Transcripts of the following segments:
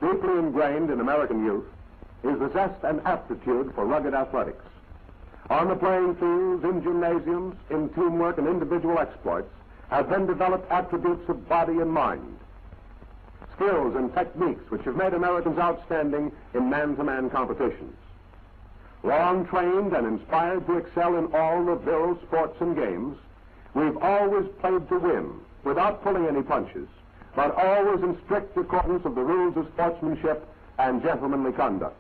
Deeply ingrained in American youth is the zest and aptitude for rugged athletics. On the playing fields, in gymnasiums, in teamwork and individual exploits have been developed attributes of body and mind, skills and techniques which have made Americans outstanding in man-to-man competitions. Long trained and inspired to excel in all the virile sports and games, we've always played to win without pulling any punches, but always in strict accordance with the rules of sportsmanship and gentlemanly conduct.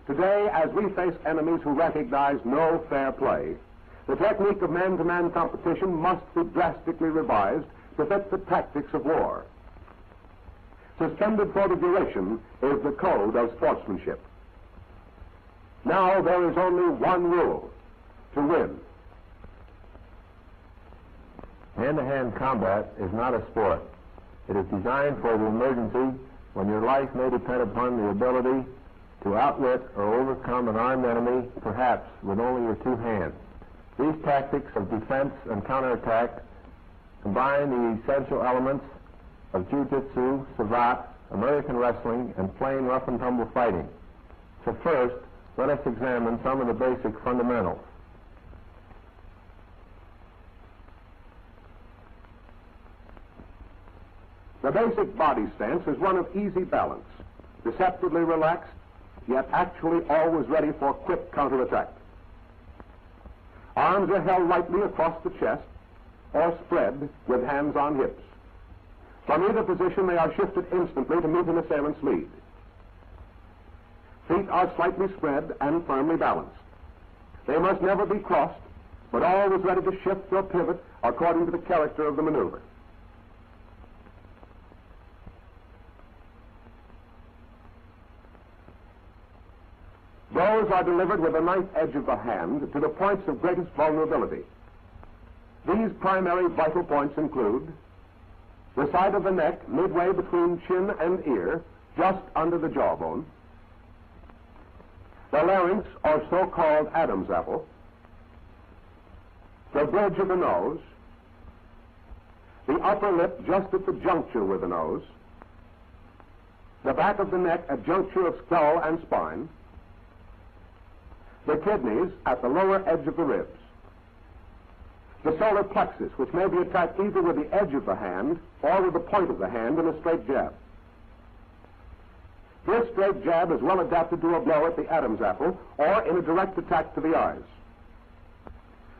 Today, as we face enemies who recognize no fair play, the technique of man-to-man competition must be drastically revised to fit the tactics of war. Suspended for the duration is the code of sportsmanship. Now there is only one rule: to win. Hand-to-hand combat is not a sport. It is designed for the emergency when your life may depend upon the ability to outwit or overcome an armed enemy, perhaps with only your two hands. These tactics of defense and counterattack combine the essential elements of jiu-jitsu, savate, American wrestling, and plain rough-and-tumble fighting. So first, let us examine some of the basic fundamentals. The basic body stance is one of easy balance, deceptively relaxed, yet actually always ready for quick counterattack. Arms are held lightly across the chest or spread with hands on hips. From either position they are shifted instantly to meet an assailant's lead. Feet are slightly spread and firmly balanced. They must never be crossed, but always ready to shift or pivot according to the character of the maneuver. Blows are delivered with the knife edge of the hand to the points of greatest vulnerability. These primary vital points include the side of the neck midway between chin and ear, just under the jawbone, the larynx, or so-called Adam's apple, the bridge of the nose, the upper lip just at the juncture with the nose, the back of the neck at juncture of skull and spine, the kidneys at the lower edge of the ribs, the solar plexus, which may be attacked either with the edge of the hand or with the point of the hand in a straight jab. This straight jab is well adapted to a blow at the Adam's apple or in a direct attack to the eyes.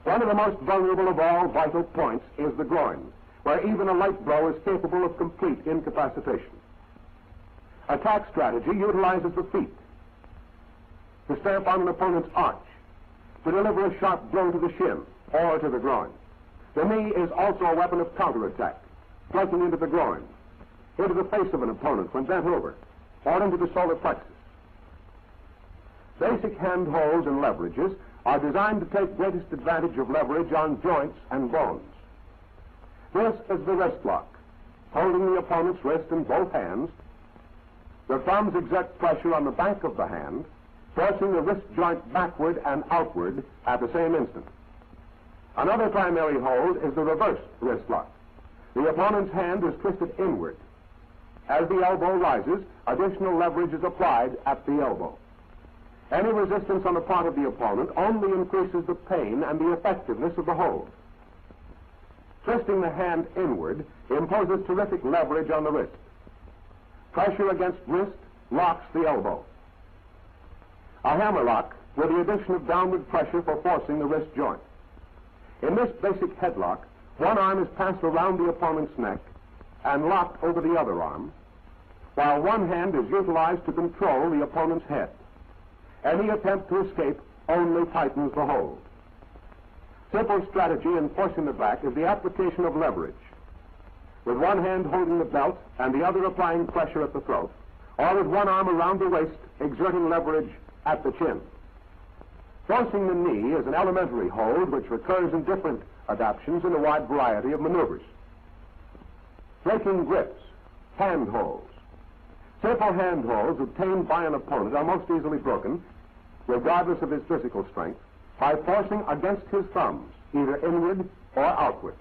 One of the most vulnerable of all vital points is the groin, where even a light blow is capable of complete incapacitation. Attack strategy utilizes the feet to stamp on an opponent's arch, to deliver a sharp blow to the shin or to the groin. The knee is also a weapon of counterattack, striking into the groin, into the face of an opponent when bent over, or into the solar plexus. Basic hand holds and leverages are designed to take greatest advantage of leverage on joints and bones. This is the wrist lock, holding the opponent's wrist in both hands. The thumbs exert pressure on the back of the hand, forcing the wrist joint backward and outward at the same instant. Another primary hold is the reverse wrist lock. The opponent's hand is twisted inward. As the elbow rises, additional leverage is applied at the elbow. Any resistance on the part of the opponent only increases the pain and the effectiveness of the hold. Twisting the hand inward imposes terrific leverage on the wrist. Pressure against wrist locks the elbow. A hammer lock with the addition of downward pressure for forcing the wrist joint. In this basic headlock, one arm is passed around the opponent's neck and locked over the other arm, while one hand is utilized to control the opponent's head. Any attempt to escape only tightens the hold. Simple strategy in forcing the back is the application of leverage, with one hand holding the belt and the other applying pressure at the throat, or with one arm around the waist exerting leverage at the chin. Forcing the knee is an elementary hold which recurs in different adaptations in a wide variety of maneuvers. Breaking grips, hand holds. Simple hand holds obtained by an opponent are most easily broken, regardless of his physical strength, by forcing against his thumbs, either inward or outward.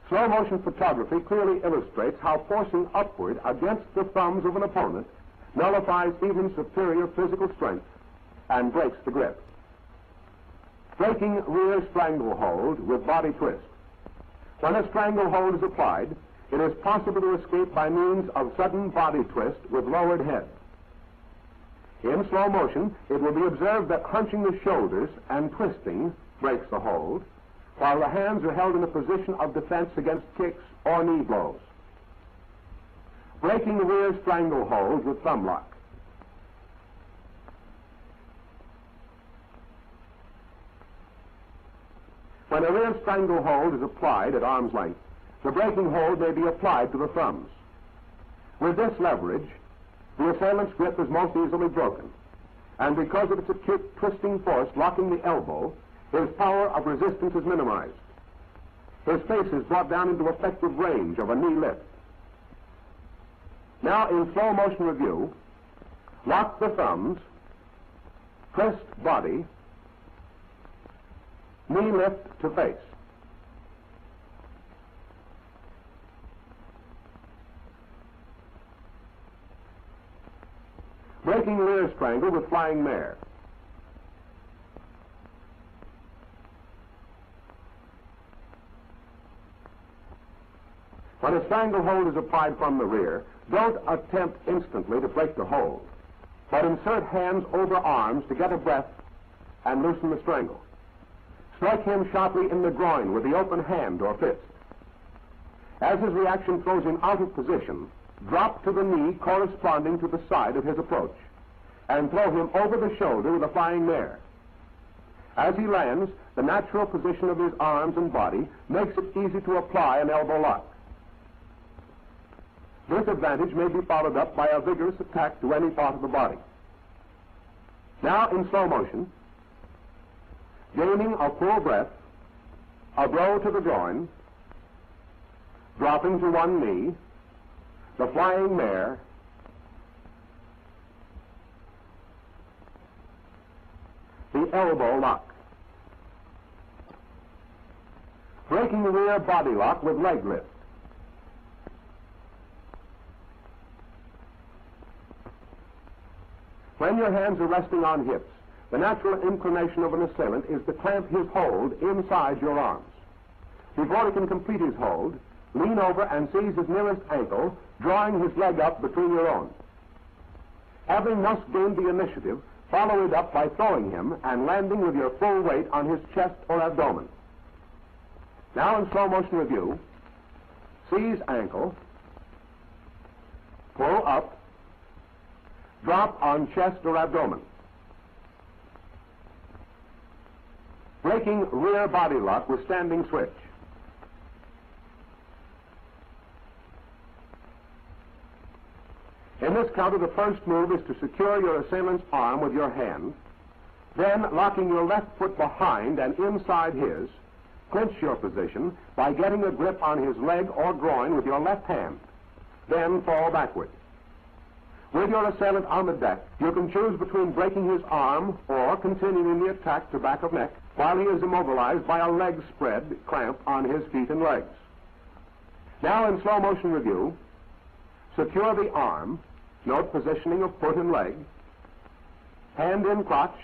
Slow motion photography clearly illustrates how forcing upward against the thumbs of an opponent nullifies even superior physical strength and breaks the grip. Breaking rear stranglehold with body twist. When a stranglehold is applied, it is possible to escape by means of sudden body twist with lowered head. In slow motion, it will be observed that hunching the shoulders and twisting breaks the hold, while the hands are held in a position of defense against kicks or knee blows. Breaking rear stranglehold with thumb lock. When a rear stranglehold is applied at arm's length, the breaking hold may be applied to the thumbs. With this leverage, the assailant's grip is most easily broken, and because of its acute twisting force locking the elbow, his power of resistance is minimized. His face is brought down into effective range of a knee lift. Now, in slow motion review, lock the thumbs, twist body, knee lift to face. Breaking rear strangle with flying mare. When a stranglehold is applied from the rear, don't attempt instantly to break the hold, but insert hands over arms to get a breath and loosen the strangle. Strike him sharply in the groin with the open hand or fist. As his reaction throws him out of position, drop to the knee corresponding to the side of his approach, and throw him over the shoulder with a flying mare. As he lands, the natural position of his arms and body makes it easy to apply an elbow lock. This advantage may be followed up by a vigorous attack to any part of the body. Now, in slow motion, gaining a full breath, a blow to the groin, dropping to one knee, the flying mare, the elbow lock. Breaking the rear body lock with leg lift. When your hands are resting on hips, the natural inclination of an assailant is to clamp his hold inside your arms. Before he can complete his hold, lean over and seize his nearest ankle, drawing his leg up between your own. Having thus gained the initiative, follow it up by throwing him and landing with your full weight on his chest or abdomen. Now in slow motion review, seize ankle, pull up, drop on chest or abdomen. Breaking rear body lock with standing switch. In this counter, the first move is to secure your assailant's arm with your hand. Then, locking your left foot behind and inside his, clinch your position by getting a grip on his leg or groin with your left hand. Then fall backward. With your assailant on the deck, you can choose between breaking his arm or continuing the attack to back of neck while he is immobilized by a leg spread clamp on his feet and legs. Now in slow motion review, secure the arm, note positioning of foot and leg, hand in crotch,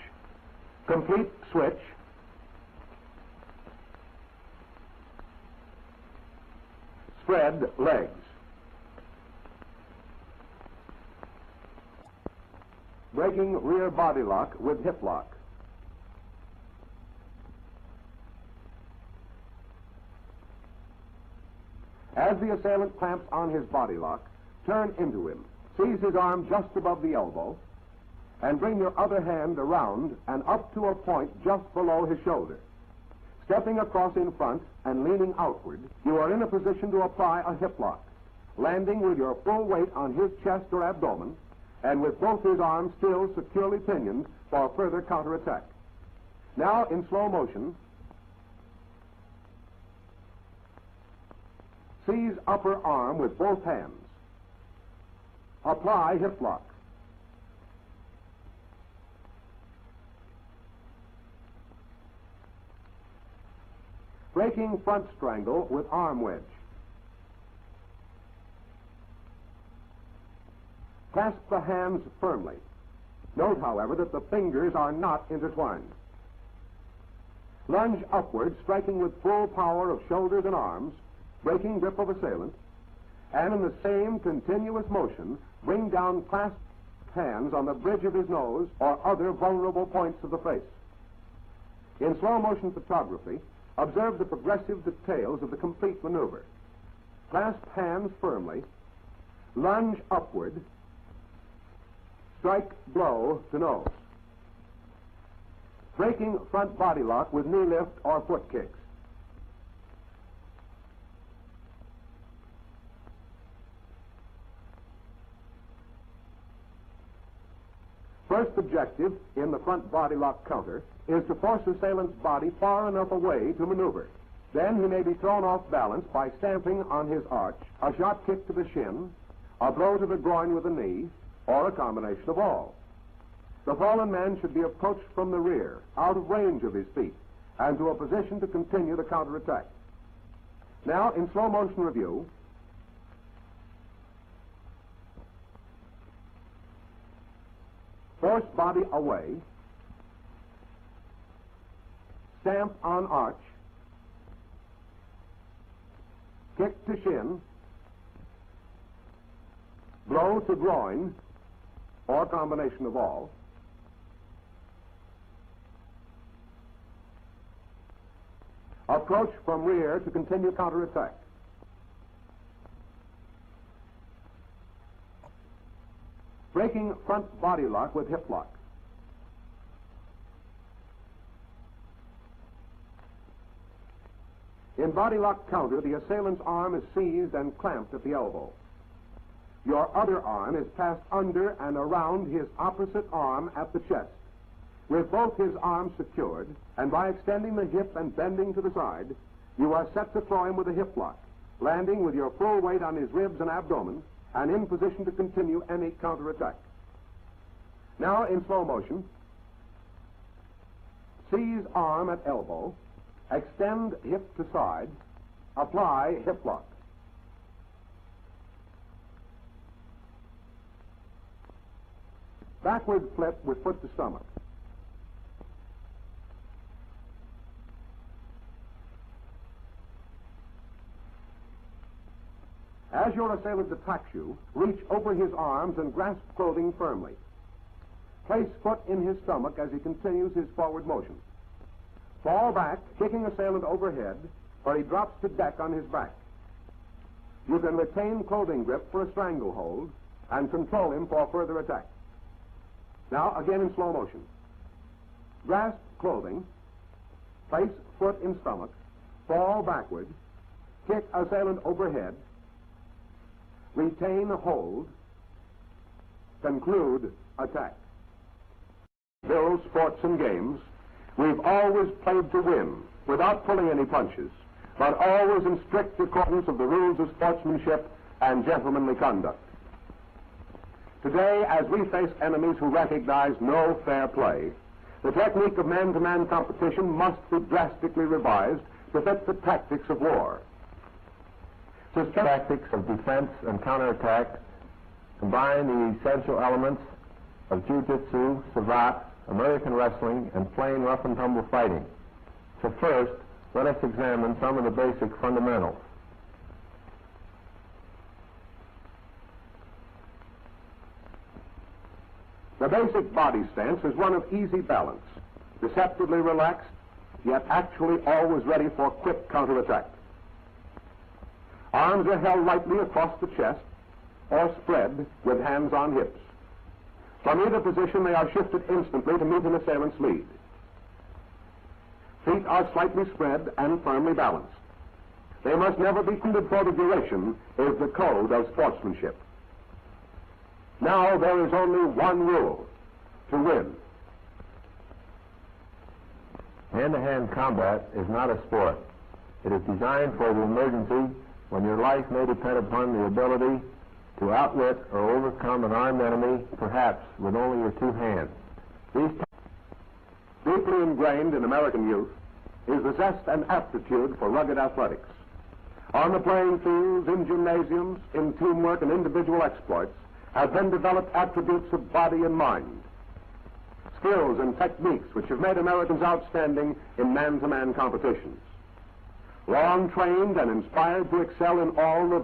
complete switch, spread legs. Breaking rear body lock with hip lock. As the assailant clamps on his body lock, turn into him. Seize his arm just above the elbow and bring your other hand around and up to a point just below his shoulder. Stepping across in front and leaning outward, you are in a position to apply a hip lock, landing with your full weight on his chest or abdomen and with both his arms still securely pinioned for further counterattack. Now, in slow motion, seize upper arm with both hands. Apply hip lock. Breaking front strangle with arm wedge. Clasp the hands firmly. Note, however, that the fingers are not intertwined. Lunge upward, striking with full power of shoulders and arms, breaking grip of assailant, and in the same continuous motion, bring down clasped hands on the bridge of his nose or other vulnerable points of the face. In slow motion photography, observe the progressive details of the complete maneuver. Clasp hands firmly, lunge upward, strike blow to nose. Breaking front body lock with knee lift or foot kicks. First objective in the front body lock counter is to force assailant's body far enough away to maneuver. Then he may be thrown off balance by stamping on his arch, a shot kick to the shin, a blow to the groin with a knee, or a combination of all. The fallen man should be approached from the rear, out of range of his feet, and to a position to continue the counterattack. Now, in slow motion review, force body away, stamp on arch, kick to shin, blow to groin, or combination of all, approach from rear to continue counterattack. Breaking front body lock with hip lock. In body lock counter, the assailant's arm is seized and clamped at the elbow. Your other arm is passed under and around his opposite arm at the chest. With both his arms secured, and by extending the hip and bending to the side, you are set to throw him with a hip lock, landing with your full weight on his ribs and abdomen, and in position to continue any counterattack. Now, in slow motion, seize arm at elbow, extend hip to side, apply hip lock. Backward flip with foot to stomach. As your assailant attacks you, reach over his arms and grasp clothing firmly. Place foot in his stomach as he continues his forward motion. Fall back, kicking assailant overhead, where he drops to deck on his back. You can retain clothing grip for a stranglehold and control him for further attack. Now, again in slow motion. Grasp clothing, place foot in stomach, fall backward, kick assailant overhead, retain hold, conclude attack. Bill, sports and games, we've always played to win without pulling any punches, but always in strict accordance of the rules of sportsmanship and gentlemanly conduct. Today, as we face enemies who recognize no fair play, the technique of man-to-man competition must be drastically revised to fit the tactics of war. Tactics of defense and counterattack combine the essential elements of jiu-jitsu, savate, American wrestling, and plain rough-and-tumble fighting. So first, let us examine some of the basic fundamentals. The basic body stance is one of easy balance, deceptively relaxed, yet actually always ready for quick counterattack. Arms are held lightly across the chest or spread with hands on hips. From either position, they are shifted instantly to meet an assailant's lead. Feet are slightly spread and firmly balanced. They must never be bended for the duration, is the code of sportsmanship. Now there is only one rule: to win. Hand-to-hand combat is not a sport. It is designed for the emergency when your life may depend upon the ability to outwit or overcome an armed enemy, perhaps with only your two hands. Deeply ingrained in American youth is the zest and aptitude for rugged athletics. On the playing fields, in gymnasiums, in teamwork and individual exploits, have then developed attributes of body and mind, skills and techniques which have made Americans outstanding in man-to-man competitions. Long trained and inspired to excel in all the